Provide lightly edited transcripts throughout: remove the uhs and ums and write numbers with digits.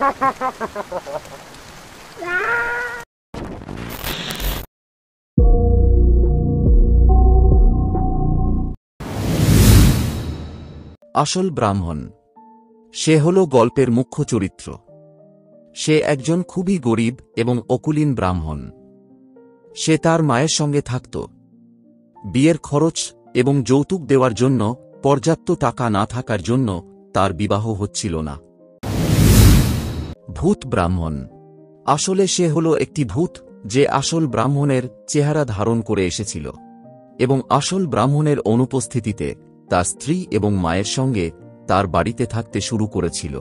আসল ব্রাহ্মণ। সে হল গল্পের মুখ্য চরিত্র। সে একজন খুবই গরিব এবং অকুলীন ব্রাহ্মণ। সে তার মায়ের সঙ্গে থাকত। বিয়ের খরচ এবং যৌতুক দেওয়ার জন্য পর্যাপ্ত টাকা না থাকার জন্য তার বিবাহ হচ্ছিল না। ভূত ব্রাহ্মণ। আসলে সে হল একটি ভূত যে আসল ব্রাহ্মণের চেহারা ধারণ করে এসেছিল এবং আসল ব্রাহ্মণের অনুপস্থিতিতে তার স্ত্রী এবং মায়ের সঙ্গে তার বাড়িতে থাকতে শুরু করেছিল।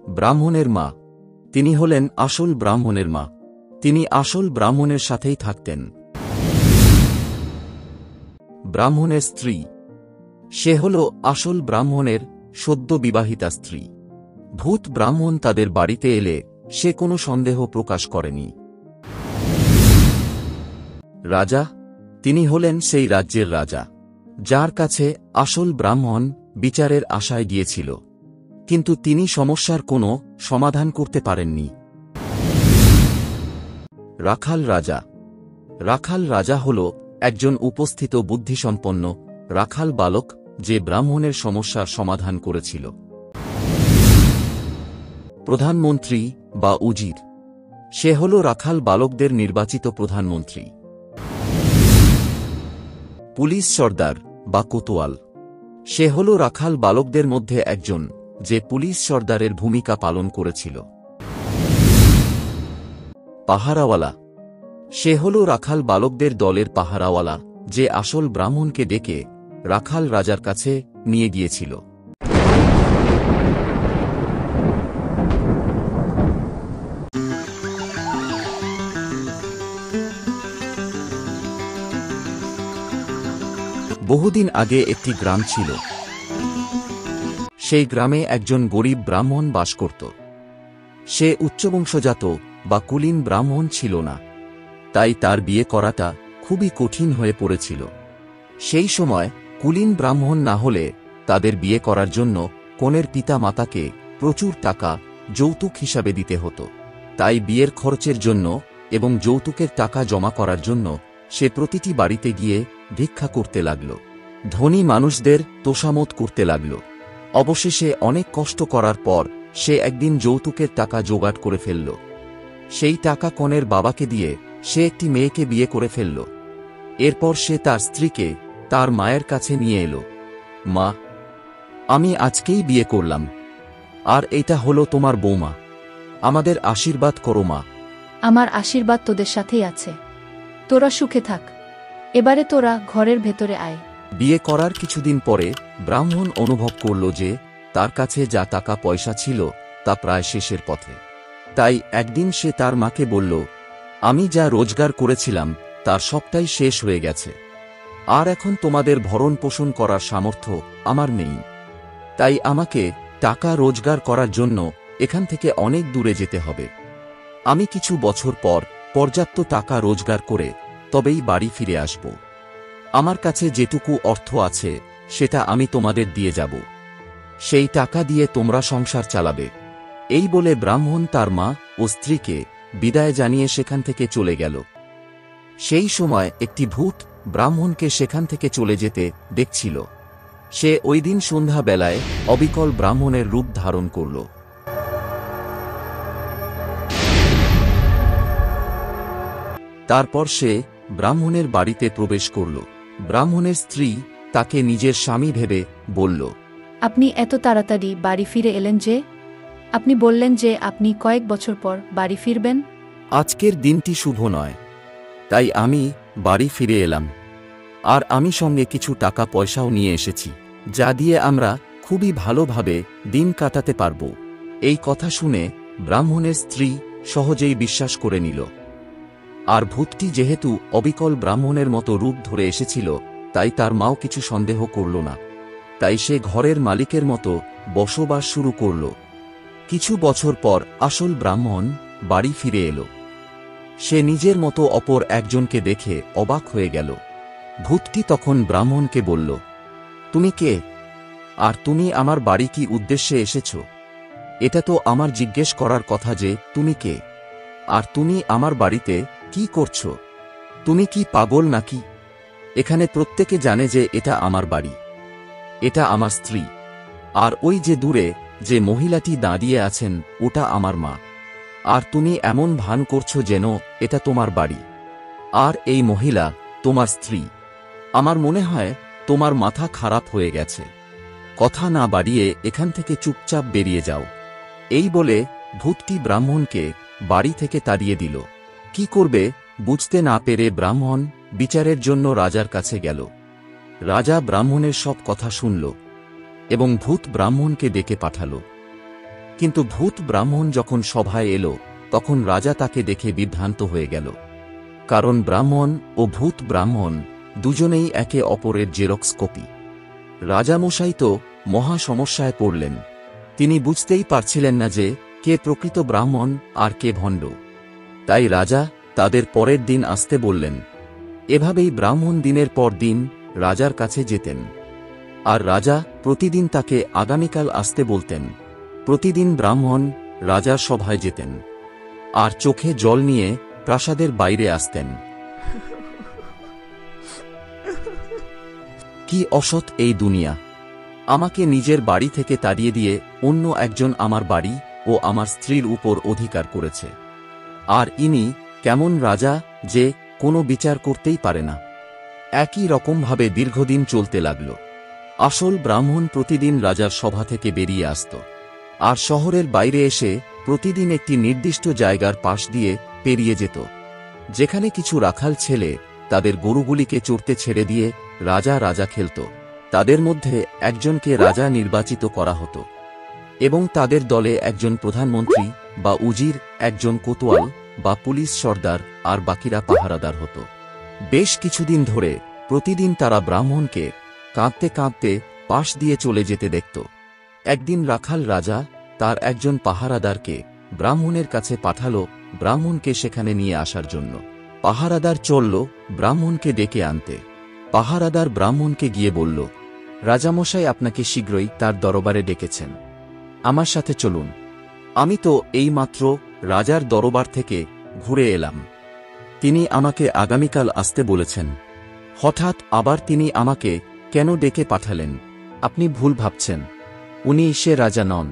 ব্রাহ্মণের মা। তিনি হলেন আসল ব্রাহ্মণের মা। তিনি আসল ব্রাহ্মণের সাথেই থাকতেন। ব্রাহ্মণের স্ত্রী। সে হল আসল ব্রাহ্মণের সদ্য বিবাহিতা স্ত্রী। ভূত ব্রাহ্মণ তাদের বাড়িতে এলে সে কোনো সন্দেহ প্রকাশ করেনি। রাজা। তিনি হলেন সেই রাজ্যের রাজা যার কাছে আসল ব্রাহ্মণ বিচারের আশায় গিয়েছিল, কিন্তু তিনি সমস্যার কোনো সমাধান করতে পারেননি। রাখাল রাজা। রাখাল রাজা হল একজন উপস্থিত বুদ্ধিসম্পন্ন রাখাল বালক যে ব্রাহ্মণের সমস্যার সমাধান করেছিল। প্রধানমন্ত্রী বা উজির। সে হল রাখাল বালকদের নির্বাচিত প্রধানমন্ত্রী। পুলিশ সর্দার বা কোতোয়াল। সে হল রাখাল বালকদের মধ্যে একজন যে পুলিশ সর্দারের ভূমিকা পালন করেছিল। পাহারাওয়ালা। সে হল রাখাল বালকদের দলের পাহারাওয়ালা যে আসল ব্রাহ্মণকে ডেকে রাখাল রাজার কাছে নিয়ে গিয়েছিল। বহুদিন আগে একটি গ্রাম ছিল। সেই গ্রামে একজন গরিব ব্রাহ্মণ বাস করত। সে উচ্চবংশজাত বা কুলীন ব্রাহ্মণ ছিল না, তাই তার বিয়ে করাটা খুবই কঠিন হয়ে পড়েছিল। সেই সময় কুলীন ব্রাহ্মণ না হলে তাদের বিয়ে করার জন্য কনের পিতা মাতাকে প্রচুর টাকা যৌতুক হিসাবে দিতে হতো। তাই বিয়ের খরচের জন্য এবং যৌতুকের টাকা জমা করার জন্য সে প্রতিটি বাড়িতে গিয়ে ভিক্ষা করতে লাগল। ধনী মানুষদের তোষামত করতে লাগল। অবশেষে অনেক কষ্ট করার পর সে একদিন যৌতুকের টাকা জোগাড় করে ফেলল। সেই টাকা কনের বাবাকে দিয়ে সে একটি মেয়েকে বিয়ে করে ফেলল। এরপর সে তার স্ত্রীকে তার মায়ের কাছে নিয়ে এলো। মা, আমি আজকেই বিয়ে করলাম, আর এটা হলো তোমার বৌমা। আমাদের আশীর্বাদ করো মা। আমার আশীর্বাদ তোদের সাথেই আছে। তোরা সুখে থাক। এবারে তোরা ঘরের ভেতরে আয়। বিয়ে করার কিছুদিন পরে ব্রাহ্মণ অনুভব করল যে তার কাছে যা টাকা পয়সা ছিল তা প্রায় শেষের পথে। তাই একদিন সে তার মাকে বলল, আমি যা রোজগার করেছিলাম তার সবটাই শেষ হয়ে গেছে, আর এখন তোমাদের ভরণ পোষণ করার সামর্থ্য আমার নেই। তাই আমাকে টাকা রোজগার করার জন্য এখান থেকে অনেক দূরে যেতে হবে। আমি কিছু বছর পর পর্যাপ্ত টাকা রোজগার করে তবেই বাড়ি ফিরে আসব। আমার কাছে যেটুকু অর্থ আছে সেটা আমি তোমাদের দিয়ে যাব। সেই টাকা দিয়ে তোমরা সংসার চালাবে। এই বলে ব্রাহ্মণ তার মা ও স্ত্রীকে বিদায় জানিয়ে সেখান থেকে চলে গেল। সেই সময় একটি ভূত ব্রাহ্মণকে সেখান থেকে চলে যেতে দেখছিল। সে ওই দিন সন্ধ্যা বেলায় অবিকল ব্রাহ্মণের রূপ ধারণ করল। তারপর সে ব্রাহ্মণের বাড়িতে প্রবেশ করল। ব্রাহ্মণের স্ত্রী তাকে নিজের স্বামী ভেবে বলল, আপনি এত তাড়াতাড়ি বাড়ি ফিরে এলেন যে? আপনি বললেন যে আপনি কয়েক বছর পর বাড়ি ফিরবেন। আজকের দিনটি শুভ নয়, তাই আমি বাড়ি ফিরে এলাম। আর আমি সঙ্গে কিছু টাকা পয়সাও নিয়ে এসেছি, যা দিয়ে আমরা খুবই ভালোভাবে দিন কাটাতে পারব। এই কথা শুনে ব্রাহ্মণের স্ত্রী সহজেই বিশ্বাস করে নিল। আর ভূতটি যেহেতু অবিকল ব্রাহ্মণের মতো রূপ ধরে এসেছিল, তাই তার মাও কিছু সন্দেহ করল না। তাই সে ঘরের মালিকের মতো বসবাস শুরু করল। কিছু বছর পর আসল ব্রাহ্মণ বাড়ি ফিরে এলো। সে নিজের মতো অপর একজনকে দেখে অবাক হয়ে গেল। ভূতটি তখন ব্রাহ্মণকে বলল, তুমি কে? আর তুমি আমার বাড়ি কি উদ্দেশ্যে এসেছ? এটা তো আমার জিজ্ঞেস করার কথা যে তুমি কে, আর তুমি আমার বাড়িতে কি করছো? তুমি কি পাগল নাকি? এখানে প্রত্যেকে জানে যে এটা আমার বাড়ি, এটা আমার স্ত্রী, আর ওই যে দূরে যে মহিলাটি দাঁড়িয়ে আছেন ওটা আমার মা। আর তুমি এমন ভান করছো যেন এটা তোমার বাড়ি, আর এই মহিলা তোমার স্ত্রী। আমার মনে হয় তোমার মাথা খারাপ হয়ে গেছে। কথা না বাড়িয়ে এখান থেকে চুপচাপ বেরিয়ে যাও। এই বলে ভূতটি ব্রাহ্মণকে বাড়ি থেকে তাড়িয়ে দিল। কি করবে বুঝতে না পেরে ব্রাহ্মণ বিচারের জন্য রাজার কাছে গেল। রাজা ব্রাহ্মণের সব কথা শুনল এবং ভূত ব্রাহ্মণকে ডেকে পাঠাল। কিন্তু ভূত ব্রাহ্মণ যখন সভায় এলো তখন রাজা তাকে দেখে বিভ্রান্ত হয়ে গেল, কারণ ব্রাহ্মণ ও ভূত ব্রাহ্মণ দুজনেই একে অপরের জেরক্স কপি। রাজামশাই তো মহা সমস্যায় পড়লেন। তিনি বুঝতেই পারছিলেন না যে কে প্রকৃত ব্রাহ্মণ আর কে ভণ্ড। তাই রাজা তাদের পরের দিন আসতে বললেন। এভাবেই ব্রাহ্মণ দিনের পর দিন রাজার কাছে যেতেন, আর রাজা প্রতিদিন তাকে আগামীকাল আসতে বলতেন। প্রতিদিন ব্রাহ্মণ রাজার সভায় যেতেন আর চোখে জল নিয়ে প্রাসাদের বাইরে আসতেন। কি অসৎ এই দুনিয়া! আমাকে নিজের বাড়ি থেকে তাড়িয়ে দিয়ে অন্য একজন আমার বাড়ি ও আমার স্ত্রীর উপর অধিকার করেছে। আর ইনি কেমন রাজা যে কোনো বিচার করতেই পারে না। একই রকমভাবে দীর্ঘদিন চলতে লাগল। আসল ব্রাহ্মণ প্রতিদিন রাজার সভা থেকে বেরিয়ে আসত, আর শহরের বাইরে এসে প্রতিদিন একটি নির্দিষ্ট জায়গার পাশ দিয়ে পেরিয়ে যেত, যেখানে কিছু রাখাল ছেলে তাদের গরুগুলিকে চড়তে ছেড়ে দিয়ে রাজা রাজা খেলত। তাদের মধ্যে একজনকে রাজা নির্বাচিত করা হতো এবং তাদের দলে একজন প্রধানমন্ত্রী বা উজির, একজন কোতোয়াল বা পুলিশ সর্দার, আর বাকিরা পাহারাদার হতো। বেশ কিছুদিন ধরে প্রতিদিন তারা ব্রাহ্মণকে কাঁদতে কাঁদতে পাশ দিয়ে চলে যেতে দেখত। একদিন রাখাল রাজা তার একজন পাহারাদারকে ব্রাহ্মণের কাছে পাঠাল ব্রাহ্মণকে সেখানে নিয়ে আসার জন্য। পাহারাদার চলল ব্রাহ্মণকে ডেকে আনতে। পাহারাদার ব্রাহ্মণকে গিয়ে বলল, রাজামশাই আপনাকে শীঘ্রই তার দরবারে ডেকেছেন, আমার সাথে চলুন। আমি তো এইমাত্র রাজার দরবার থেকে ঘুরে এলাম। তিনি আমাকে আগামীকাল আসতে বলেছেন। হঠাৎ আবার তিনি আমাকে কেন ডেকে পাঠালেন? আপনি ভুল ভাবছেন। উনি সে রাজা নন,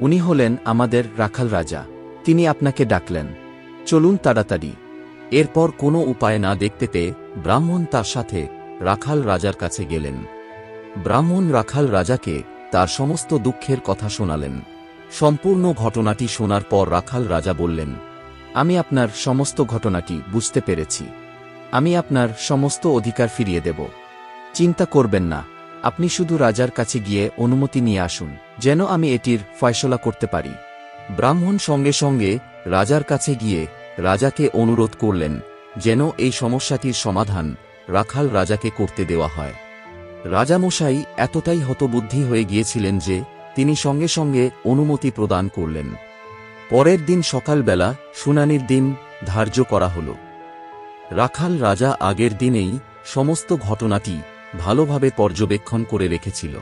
উনি হলেন আমাদের রাখাল রাজা। তিনি আপনাকে ডাকলেন, চলুন তাড়াতাড়ি। এরপর কোনো উপায় না দেখতে পেয়ে ব্রাহ্মণ তার সাথে রাখাল রাজার কাছে গেলেন। ব্রাহ্মণ রাখাল রাজাকে তার সমস্ত দুঃখের কথা শোনালেন। সম্পূর্ণ ঘটনাটি শোনার পর রাখাল রাজা বললেন, আমি আপনার সমস্ত ঘটনাটি বুঝতে পেরেছি। আমি আপনার সমস্ত অধিকার ফিরিয়ে দেব। চিন্তা করবেন না, আপনি শুধু রাজার কাছে গিয়ে অনুমতি নিয়ে আসুন, যেন আমি এটির ফয়সলা করতে পারি। ব্রাহ্মণ সঙ্গে সঙ্গে রাজার কাছে গিয়ে রাজাকে অনুরোধ করলেন যেন এই সমস্যাটির সমাধান রাখাল রাজাকে করতে দেওয়া হয়। রাজামশাই এতটাই হতবুদ্ধি হয়ে গিয়েছিলেন যে তিনি সঙ্গে সঙ্গে অনুমতি প্রদান করলেন। পরের দিন সকালবেলা শুনানির দিন ধার্য করা হল। রাখাল রাজা আগের দিনেই সমস্ত ঘটনাটি ভালোভাবে পর্যবেক্ষণ করে রেখেছিল,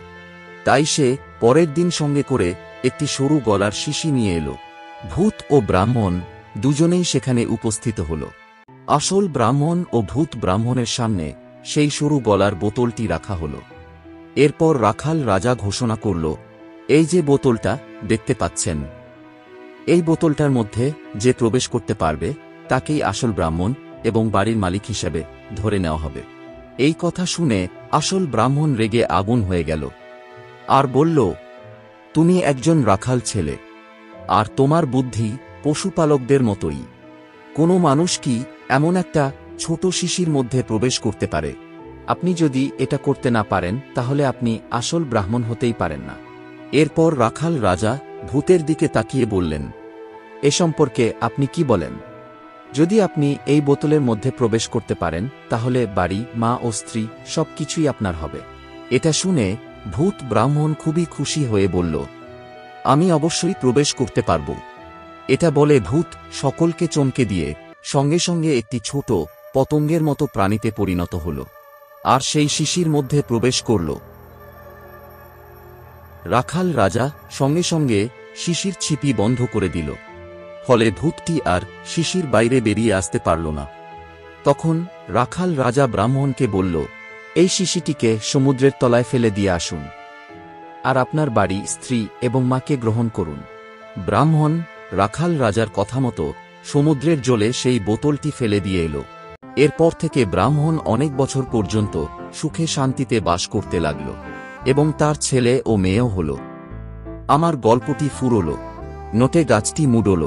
তাই সে পরের দিন সঙ্গে করে একটি সরু গলার শিশি নিয়ে এলো। ভূত ও ব্রাহ্মণ দুজনেই সেখানে উপস্থিত হল। আসল ব্রাহ্মণ ও ভূত ব্রাহ্মণের সামনে সেই সরু গলার বোতলটি রাখা হল। এরপর রাখাল রাজা ঘোষণা করল, এই যে বোতলটা দেখতে পাচ্ছেন, এই বোতলটার মধ্যে যে প্রবেশ করতে পারবে তাকেই আসল ব্রাহ্মণ এবং বাড়ির মালিক হিসেবে ধরে নেওয়া হবে। এই কথা শুনে আসল ব্রাহ্মণ রেগে আগুন হয়ে গেল আর বলল, তুমি একজন রাখাল ছেলে, আর তোমার বুদ্ধি পশুপালকদের মতোই। কোনো মানুষ কি এমন একটা ছোট শিশির মধ্যে প্রবেশ করতে পারে? আপনি যদি এটা করতে না পারেন তাহলে আপনি আসল ব্রাহ্মণ হতেই পারেন না। এরপর রাখাল রাজা ভূতের দিকে তাকিয়ে বললেন, এ সম্পর্কে আপনি কি বলেন? যদি আপনি এই বোতলের মধ্যে প্রবেশ করতে পারেন তাহলে বাড়ি, মা ও স্ত্রী সবকিছুই আপনার হবে। এটা শুনে ভূত ব্রাহ্মণ খুবই খুশি হয়ে বলল, আমি অবশ্যই প্রবেশ করতে পারব। এটা বলে ভূত সকলকে চমকে দিয়ে সঙ্গে সঙ্গে একটি ছোট পতঙ্গের মতো প্রাণীতে পরিণত হল আর সেই শিশির মধ্যে প্রবেশ করল। রাখাল রাজা সঙ্গে সঙ্গে শিশির ছিপি বন্ধ করে দিল। ফলে ভূতটি আর শিশির বাইরে বেরিয়ে আসতে পারল না। তখন রাখাল রাজা ব্রাহ্মণকে বলল, এই শিশিটিকে সমুদ্রের তলায় ফেলে দিয়ে আসুন, আর আপনার বাড়ি, স্ত্রী এবং মাকে গ্রহণ করুন। ব্রাহ্মণ রাখাল রাজার কথা মতো সমুদ্রের জলে সেই বোতলটি ফেলে দিয়ে এলো। এরপর থেকে ব্রাহ্মণ অনেক বছর পর্যন্ত সুখে শান্তিতে বাস করতে লাগল এবং তার ছেলে ও মেয়েও হল। আমার গল্পটি ফুরল, নোটে গাছটি মুড়ল।